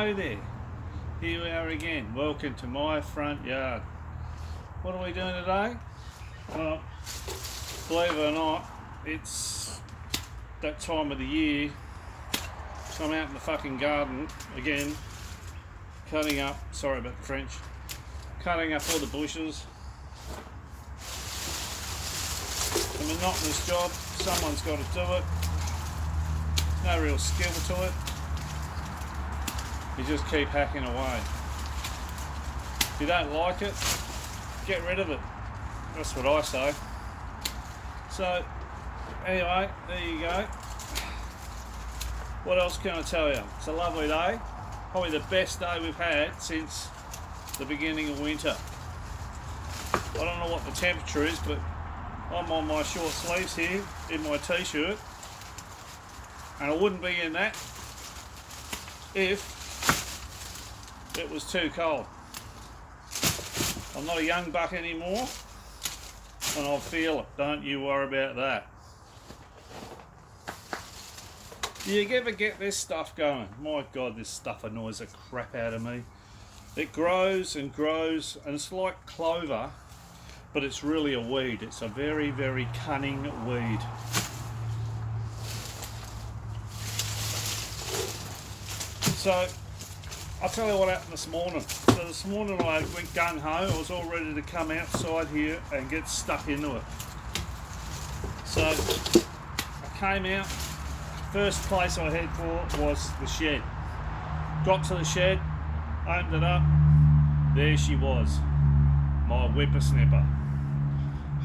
Hello there, here we are again. Welcome to my front yard. What are we doing today? Well, believe it or not, it's that time of the year, so I'm out in the fucking garden again, cutting up, sorry about the French, cutting up all the bushes. A monotonous job, someone's got to do it, no real skill to it. You just keep hacking away. If you don't like it, get rid of it. That's what I say. So, anyway, there you go. What else can I tell you? It's a lovely day. Probably the best day we've had since the beginning of winter. I don't know what the temperature is, but I'm on my short sleeves here in my t-shirt. And I wouldn't be in that if it was too cold. I'm not a young buck anymore, and I'll feel it. Don't you worry about that. Do you ever get this stuff going? My God, this stuff annoys the crap out of me. It grows and grows, and it's like clover, but it's really a weed. It's a very, very cunning weed. So, I'll tell you what happened this morning. So this morning I went gung-ho. I was all ready to come outside here and get stuck into it. So I came out. First place I head for was the shed. Got to the shed, opened it up. There she was, my whippersnapper.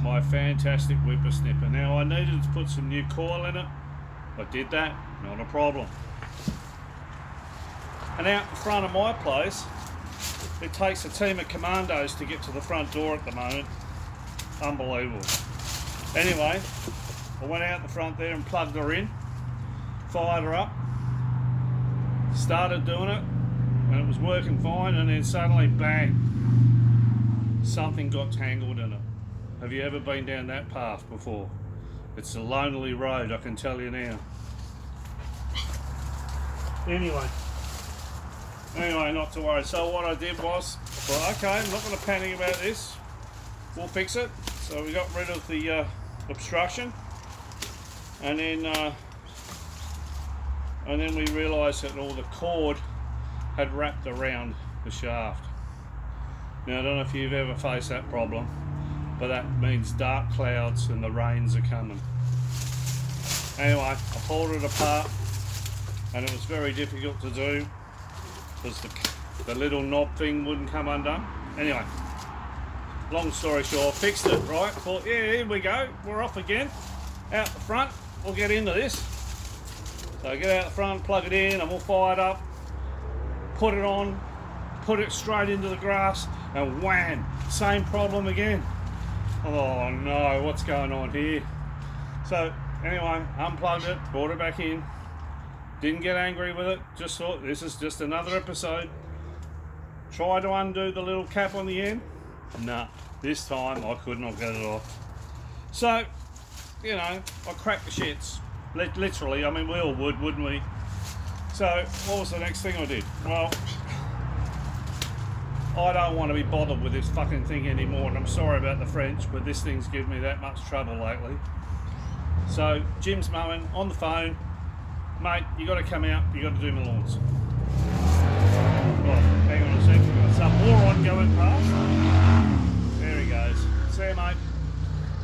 My fantastic whippersnapper. Now I needed to put some new coil in it. I did that, not a problem. And out the front of my place, it takes a team of commandos to get to the front door at the moment. Unbelievable. Anyway, I went out the front there and plugged her in, fired her up, started doing it, and it was working fine, and then suddenly, bang, something got tangled in it. Have you ever been down that path before? It's a lonely road, I can tell you now. Anyway, not to worry. So what I did was, well, okay, I'm not going to panic about this. We'll fix it. So we got rid of the obstruction, and then we realised that all the cord had wrapped around the shaft. Now I don't know if you've ever faced that problem, but that means dark clouds and the rains are coming. Anyway, I pulled it apart, and it was very difficult to do, because the little knob thing wouldn't come undone. Anyway, long story short, fixed it, right? Thought, yeah, here we go, we're off again. Out the front, we'll get into this. So I get out the front, plug it in, and we'll fire it up, put it on, put it straight into the grass, and wham, same problem again. Oh no, what's going on here? So anyway, unplugged it, brought it back in. Didn't get angry with it, just thought this is just another episode. Try to undo the little cap on the end. Nah, this time I could not get it off. So, you know, I cracked the shits. Literally, I mean, we all would, wouldn't we? So, what was the next thing I did? Well, I don't want to be bothered with this fucking thing anymore, and I'm sorry about the French, but this thing's given me that much trouble lately. So, Jim's mowing on the phone. Mate, you got to come out, you got to do my lawns. Right, hang on a sec, we've got some moron going past. There he goes. See you, mate.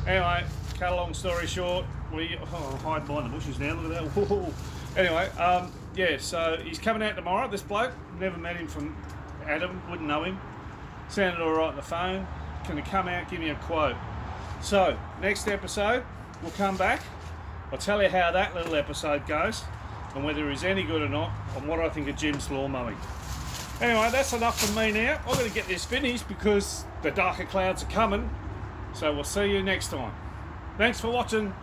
Anyway, cut a long story short, hide behind the bushes now, look at that. Whoa. Anyway, yeah, so he's coming out tomorrow, this bloke. Never met him from Adam, wouldn't know him. Sounded alright on the phone. Can he come out, give me a quote? So, next episode, we'll come back. I'll tell you how that little episode goes, and whether he's any good or not, and what I think of Jim's lawn mowing. Anyway, that's enough from me now. I've got to get this finished because the darker clouds are coming. So we'll see you next time. Thanks for watching.